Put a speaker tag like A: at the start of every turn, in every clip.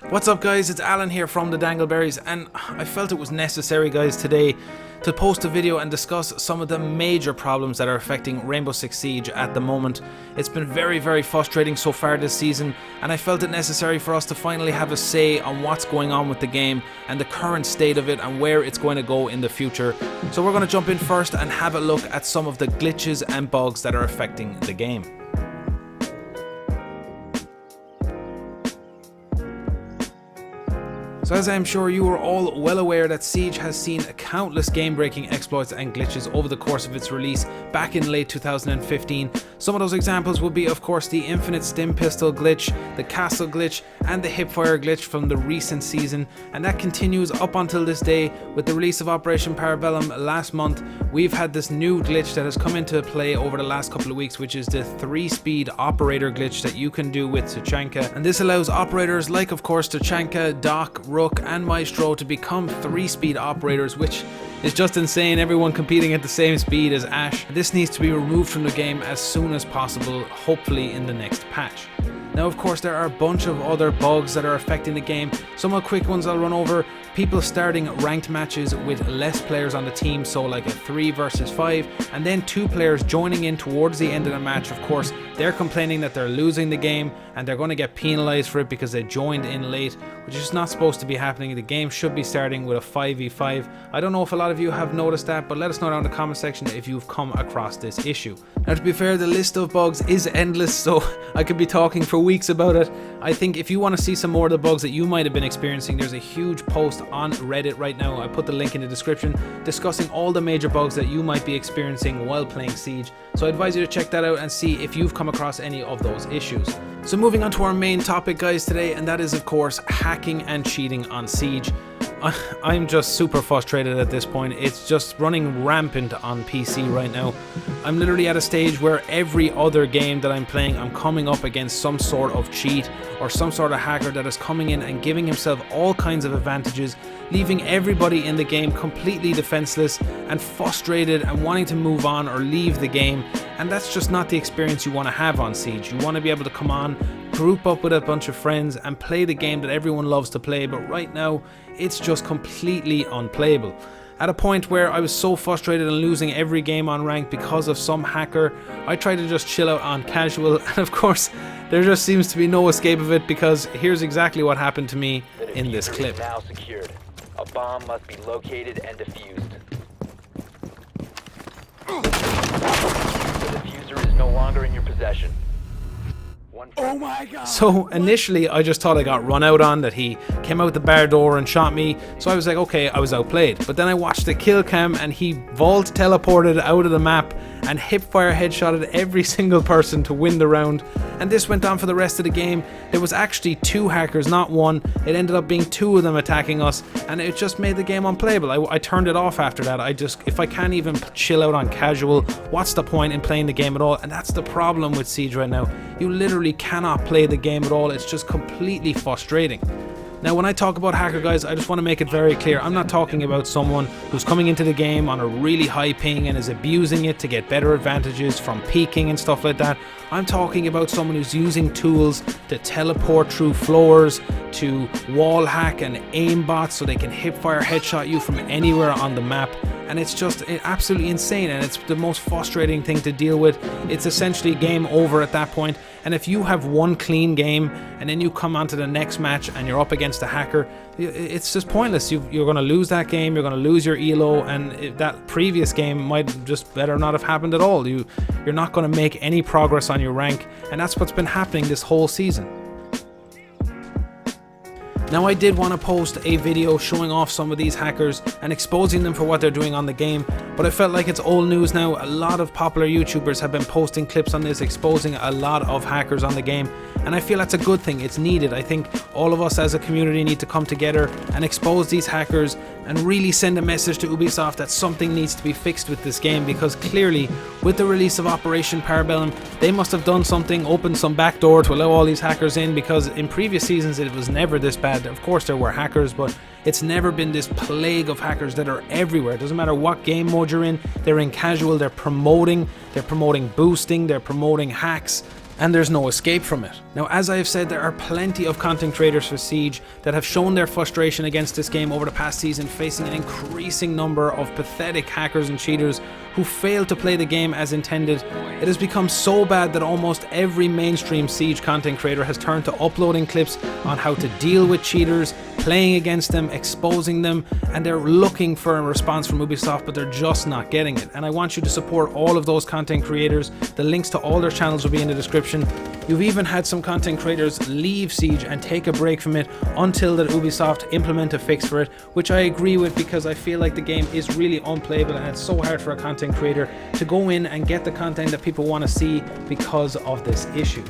A: What's up guys, it's Alan here from the Dangleberries, and I felt it was necessary guys today to post a video and discuss some of the major problems that are affecting Rainbow Six Siege at the moment. It's been very frustrating so far this season, and I felt it necessary for us to finally have a say on what's going on with the game and the current state of it and where it's going to go in the future. So we're going to jump in first and have a look at some of the glitches and bugs that are affecting the game. So as I am sure you are all well aware that Siege has seen countless game-breaking exploits and glitches over the course of its release back in late 2015. Some of those examples would be of course the Infinite Stim Pistol glitch, the Castle glitch and the Hipfire glitch from the recent season, and that continues up until this day. With the release of Operation Bellum last month, we've had this new glitch that has come into play over the last couple of weeks, which is the 3-speed operator glitch that you can do with Tachanka, and this allows operators like of course Tachanka, Doc, Rook and Maestro to become 3-speed operators, which is just insane. Everyone competing at the same speed as Ash. This needs to be removed from the game as soon as possible, hopefully in the next patch. Now of course there are a bunch of other bugs that are affecting the game. Some of the quick ones I'll run over: people starting ranked matches with less players on the team, so like a 3 versus 5, and then 2 players joining in towards the end of the match. Of course they're complaining that they're losing the game and they're going to get penalized for it because they joined in late, which is not supposed to be happening. The game should be starting with a 5v5. I don't know if a lot of you have noticed that, but let us know down in the comment section if you've come across this issue. Now to be fair, the list of bugs is endless, so I could be talking for weeks about it. I think if you want to see some more of the bugs that you might have been experiencing, there's a huge post on Reddit right now. I put the link in the description discussing all the major bugs that you might be experiencing while playing Siege. So I advise you to check that out and see if you've come across any of those issues. So moving on to our main topic guys today, and that is of course hacking and cheating on Siege. I'm just super frustrated at this point. It's just running rampant on PC right now. I'm literally at a stage where every other game that I'm playing, I'm coming up against some sort of cheat or some sort of hacker that is coming in and giving himself all kinds of advantages, leaving everybody in the game completely defenseless and frustrated and wanting to move on or leave the game. And that's just not the experience you want to have on Siege. You want to be able to come on, group up with a bunch of friends and play the game that everyone loves to play, but right now it's just completely unplayable. At a point where I was so frustrated and losing every game on rank because of some hacker, I tried to just chill out on casual, and of course there just seems to be no escape of it, because here's exactly what happened to me in this clip.
B: Now secured. A bomb must be located and defused. The diffuser is no longer in your possession.
C: Oh my god!
A: So initially I just thought I got run out on, that he came out the bar door and shot me, so I was like, okay, I was outplayed. But then I watched the kill cam and he vault teleported out of the map and hipfire headshotted every single person to win the round, and this went on for the rest of the game. There was actually 2 hackers, not 1. It ended up being 2 of them attacking us, and it just made the game unplayable. I turned it off after that. If I can't even chill out on casual, what's the point in playing the game at all? And that's the problem with Siege right now. You literally cannot play the game at all. It's just completely frustrating. Now when I talk about hacker guys, I just want to make it very clear, I'm not talking about someone who's coming into the game on a really high ping and is abusing it to get better advantages from peeking and stuff like that. I'm talking about someone who's using tools to teleport through floors, to wall hack and aim bots so they can hipfire headshot you from anywhere on the map. And it's just absolutely insane, and it's the most frustrating thing to deal with. It's essentially game over at that point. And if you have one clean game and then you come onto the next match and you're up against a hacker, it's just pointless. You're going to lose that game, you're going to lose your elo, and that previous game might just better not have happened at all. You're not going to make any progress on your rank, and that's what's been happening this whole season. Now I did want to post a video showing off some of these hackers and exposing them for what they're doing on the game, but I felt like it's old news now. A lot of popular YouTubers have been posting clips on this, exposing a lot of hackers on the game, and I feel that's a good thing. It's needed. I think all of us as a community need to come together and expose these hackers and really send a message to Ubisoft that something needs to be fixed with this game, because clearly with the release of Operation Bellum, they must have done something, opened some back door to allow all these hackers in, because in previous seasons it was never this bad. Of course there were hackers, but it's never been this plague of hackers that are everywhere. It doesn't matter what game mode you're in, they're in casual, they're promoting boosting, they're promoting hacks. and there's no escape from it. Now, as I have said, there are plenty of content creators for Siege that have shown their frustration against this game over the past season, facing an increasing number of pathetic hackers and cheaters who fail to play the game as intended. It has become so bad that almost every mainstream Siege content creator has turned to uploading clips on how to deal with cheaters, playing against them, exposing them, and they're looking for a response from Ubisoft, but they're just not getting it. And I want you to support all of those content creators. The links to all their channels will be in the description. You've even had some content creators leave Siege and take a break from it until that Ubisoft implement a fix for it, which I agree with, because I feel like the game is really unplayable and it's so hard for a content creator to go in and get the content that people want to see because of this issue.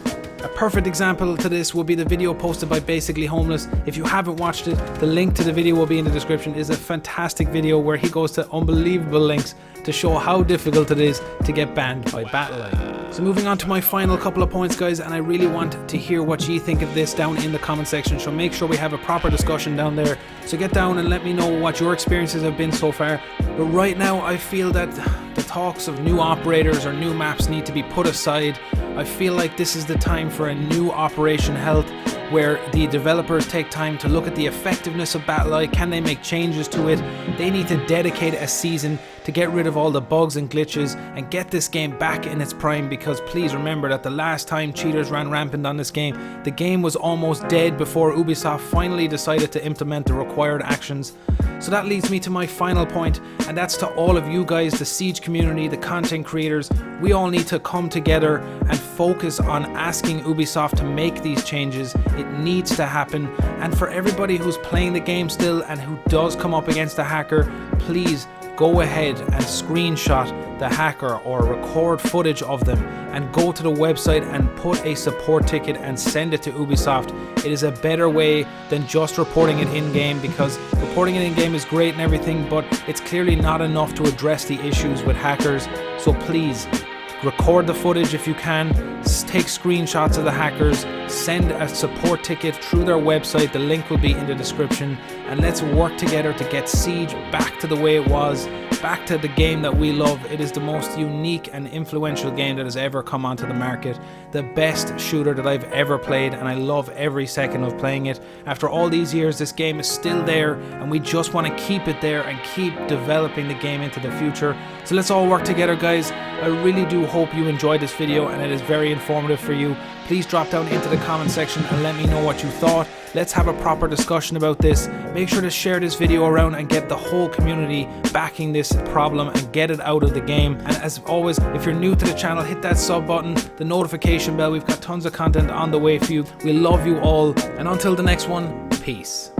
A: A perfect example to this would be the video posted by Basically Homeless. If you haven't watched it, the link to the video will be in the description. It is a fantastic video where he goes to unbelievable lengths to show how difficult it is to get banned by Battle.io. So moving on to my final couple of points, guys, and I really want to hear what you think of this down in the comment section, so make sure we have a proper discussion down there. So get down and let me know what your experiences have been so far. But right now I feel that the talks of new operators or new maps need to be put aside. I feel like this is the time for a new Operation Health, where the developers take time to look at the effectiveness of Battle.io. Can they make changes to it? They need to dedicate a season to get rid of all the bugs and glitches and get this game back in its prime, because please remember that the last time cheaters ran rampant on this game, the game was almost dead before Ubisoft finally decided to implement the required actions. So that leads me to my final point, and that's to all of you guys, the Siege community, the content creators. We all need to come together and focus on asking Ubisoft to make these changes. It needs to happen. And for everybody who's playing the game still and who does come up against a hacker, please go ahead and screenshot the hacker or record footage of them and go to the website and put a support ticket and send it to Ubisoft. It is a better way than just reporting it in-game, because reporting it in-game is great and everything, but it's clearly not enough to address the issues with hackers. So please, record the footage if you can, take screenshots of the hackers, send a support ticket through their website, the link will be in the description, and let's work together to get Siege back to the way it was, back to the game that we love. It is the most unique and influential game that has ever come onto the market, the best shooter that I've ever played, and I love every second of playing it. After all these years, this game is still there, and we just want to keep it there and keep developing the game into the future. So let's all work together, guys. I really do hope you enjoyed this video and it is very informative for you. Please drop down into the comment section and let me know what you thought. Let's have a proper discussion about this. Make sure to share this video around and get the whole community backing this problem and get it out of the game. And as always, if you're new to the channel, hit that sub button, the notification bell. We've got tons of content on the way for you. We love you all, and until the next one, peace.